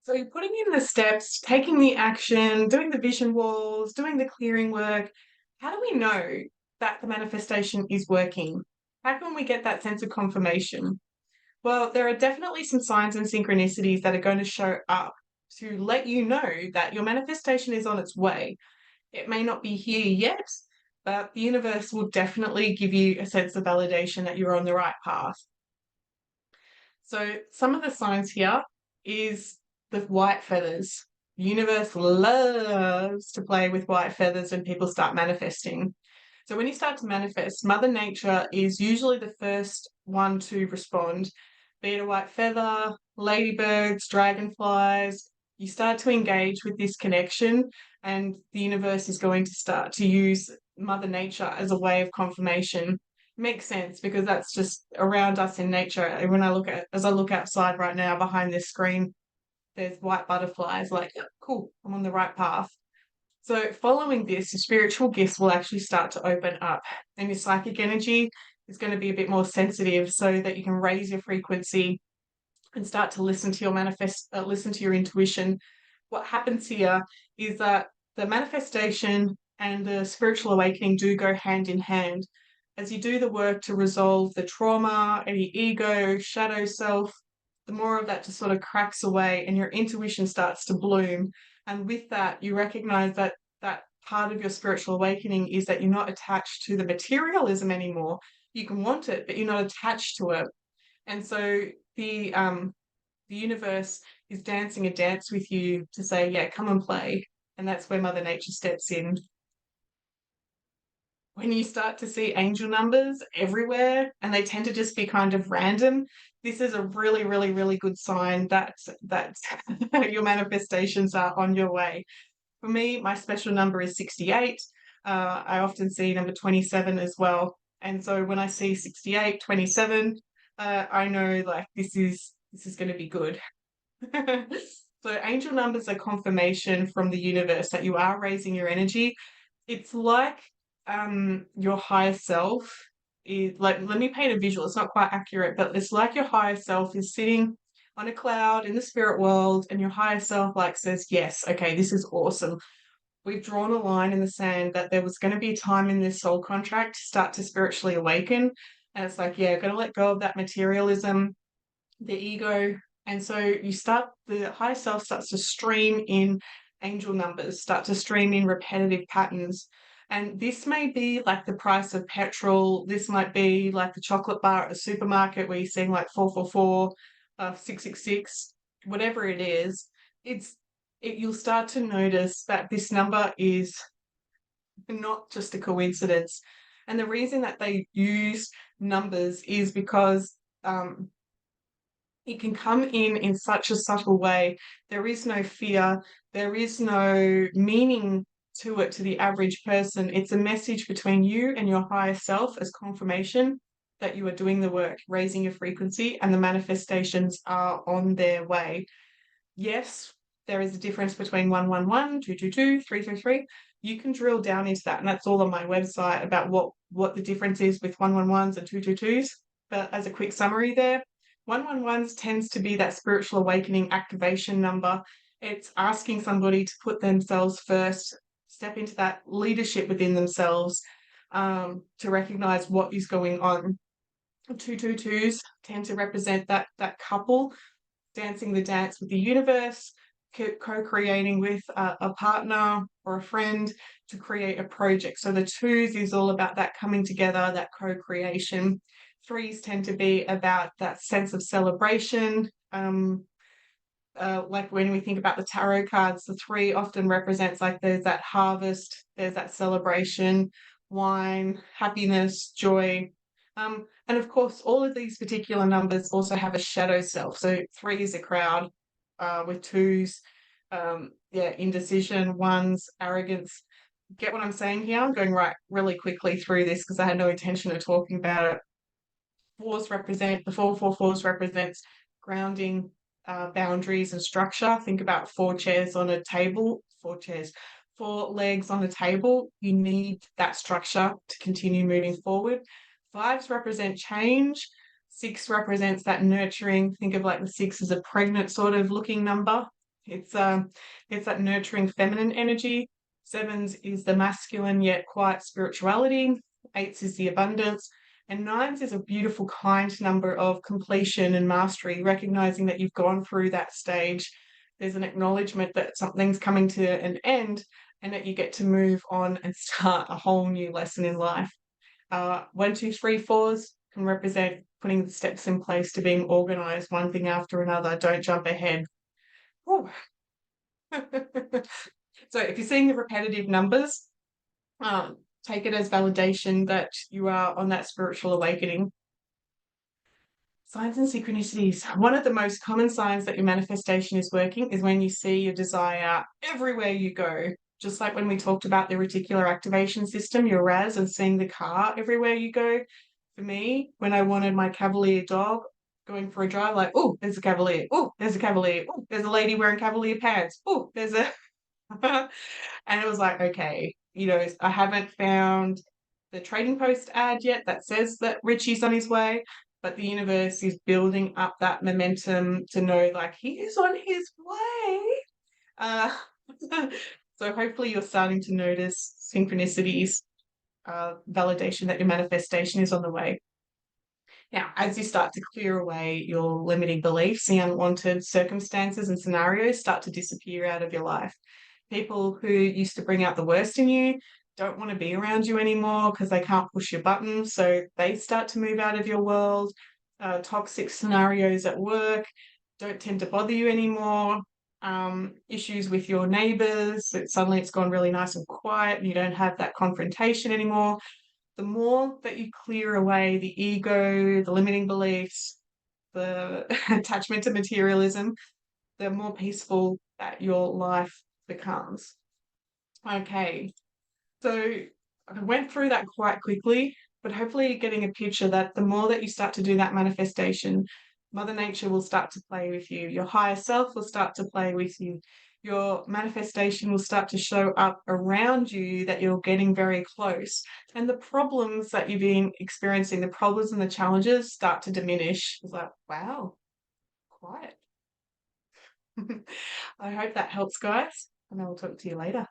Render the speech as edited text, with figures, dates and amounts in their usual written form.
So you're putting in the steps, taking the action, doing the vision walls, doing the clearing work. How do we know that the manifestation is working? How can we get that sense of confirmation? Well, there are definitely some signs and synchronicities that are going to show up to let you know that your manifestation is on its way. It may not be here yet, but the universe will definitely give you a sense of validation that you're on the right path. So some of the signs here is the white feathers. The universe loves to play with white feathers when people start manifesting. So when you start to manifest, Mother Nature is usually the first one to respond. Be it a white feather, ladybirds, dragonflies, you start to engage with this connection, and the universe is going to start to use Mother Nature as a way of confirmation. Makes sense because that's just around us in nature. And when as I look outside right now behind this screen, there's white butterflies, like, "Yep, cool, I'm on the right path." So following this, your spiritual gifts will actually start to open up, and your psychic energy is going to be a bit more sensitive so that you can raise your frequency and start to listen to your intuition. What happens here is that the manifestation and the spiritual awakening do go hand in hand. As you do the work to resolve the trauma, any ego, shadow self, the more of that just sort of cracks away and your intuition starts to bloom. And with that, you recognize that that part of your spiritual awakening is that you're not attached to the materialism anymore. You can want it, but you're not attached to it. And so the universe is dancing a dance with you to say, yeah, come and play. And that's where Mother Nature steps in. When you start to see angel numbers everywhere and they tend to just be kind of random, this is a really, really, really good sign that your manifestations are on your way. For me, my special number is 68. I often see number 27 as well. And so when I see 68, 27, I know like this is going to be good. So angel numbers are confirmation from the universe that you are raising your energy. It's like your higher self is like, let me paint a visual. It's not quite accurate, but it's like your higher self is sitting on a cloud in the spirit world, and your higher self like says, yes, okay, this is awesome. We've drawn a line in the sand that there was going to be a time in this soul contract to start to spiritually awaken. And it's like, yeah, going to let go of that materialism, the ego. And so the higher self starts to stream in angel numbers, start to stream in repetitive patterns. And this may be like the price of petrol. This might be like the chocolate bar at a supermarket where you're seeing like 444, 666, whatever it is. You'll start to notice that this number is not just a coincidence. And the reason that they use numbers is because it can come in such a subtle way. There is no fear, there is no meaning to it to the average person. It's a message between you and your higher self as confirmation that you are doing the work, raising your frequency, and the manifestations are on their way. Yes, there is a difference between 111, 222, 333. You can drill down into that, and that's all on my website about what the difference is with 111s and 222s. But as a quick summary there, 111s tends to be that spiritual awakening activation number. It's asking somebody to put themselves first, step into that leadership within themselves, to recognize what is going on. 222s tend to represent that couple dancing the dance with the universe, co-creating with a partner or a friend to create a project. So the twos is all about that coming together, that co-creation. Threes tend to be about that sense of celebration. Like when we think about the tarot cards, the three often represents like there's that harvest, there's that celebration, wine, happiness, joy. And of course, all of these particular numbers also have a shadow self. So three is a crowd, with twos, yeah, indecision, ones, arrogance. Get what I'm saying here? I'm going right really quickly through this because I had no intention of talking about it. The 444s represents grounding, boundaries and structure. Think about four chairs on a table, four legs on a table. You need that structure to continue moving forward. Fives represent change. Six represents that nurturing. Think of like the six as a pregnant sort of looking number. It's that nurturing feminine energy. Sevens is the masculine yet quiet spirituality. Eights is the abundance. And nines is a beautiful, kind number of completion and mastery, recognizing that you've gone through that stage. There's an acknowledgement that something's coming to an end and that you get to move on and start a whole new lesson in life. One, two, three, fours can represent putting the steps in place to being organized, one thing after another. Don't jump ahead. So if you're seeing the repetitive numbers, take it as validation that you are on that spiritual awakening. Signs and synchronicities. One of the most common signs that your manifestation is working is when you see your desire everywhere you go. Just like when we talked about the reticular activation system, your RAS, and seeing the car everywhere you go. For me, when I wanted my Cavalier dog, going for a drive, like, oh, there's a Cavalier. Oh, there's a Cavalier. Oh, there's a lady wearing Cavalier pants. Oh, there's a and it was like, okay, I haven't found the Trading Post ad yet that says that Richie's on his way, but the universe is building up that momentum to know, like, he is on his way. Uh, so hopefully you're starting to notice synchronicities, validation that your manifestation is on the way. Now, as you start to clear away your limiting beliefs, the unwanted circumstances and scenarios start to disappear out of your life. People who used to bring out the worst in you don't want to be around you anymore because they can't push your buttons. So they start to move out of your world. Toxic scenarios at work don't tend to bother you anymore. Issues with your neighbors, suddenly it's gone really nice and quiet and you don't have that confrontation anymore. The more that you clear away the ego, the limiting beliefs, the attachment to materialism, the more peaceful that your life becomes. Okay, so I went through that quite quickly, but hopefully you're getting a picture that the more that you start to do that manifestation, Mother Nature will start to play with you. Your higher self will start to play with you. Your manifestation will start to show up around you that you're getting very close. And the problems that you've been experiencing, the problems and the challenges start to diminish. It's like, wow, quiet. I hope that helps, guys, and I will talk to you later.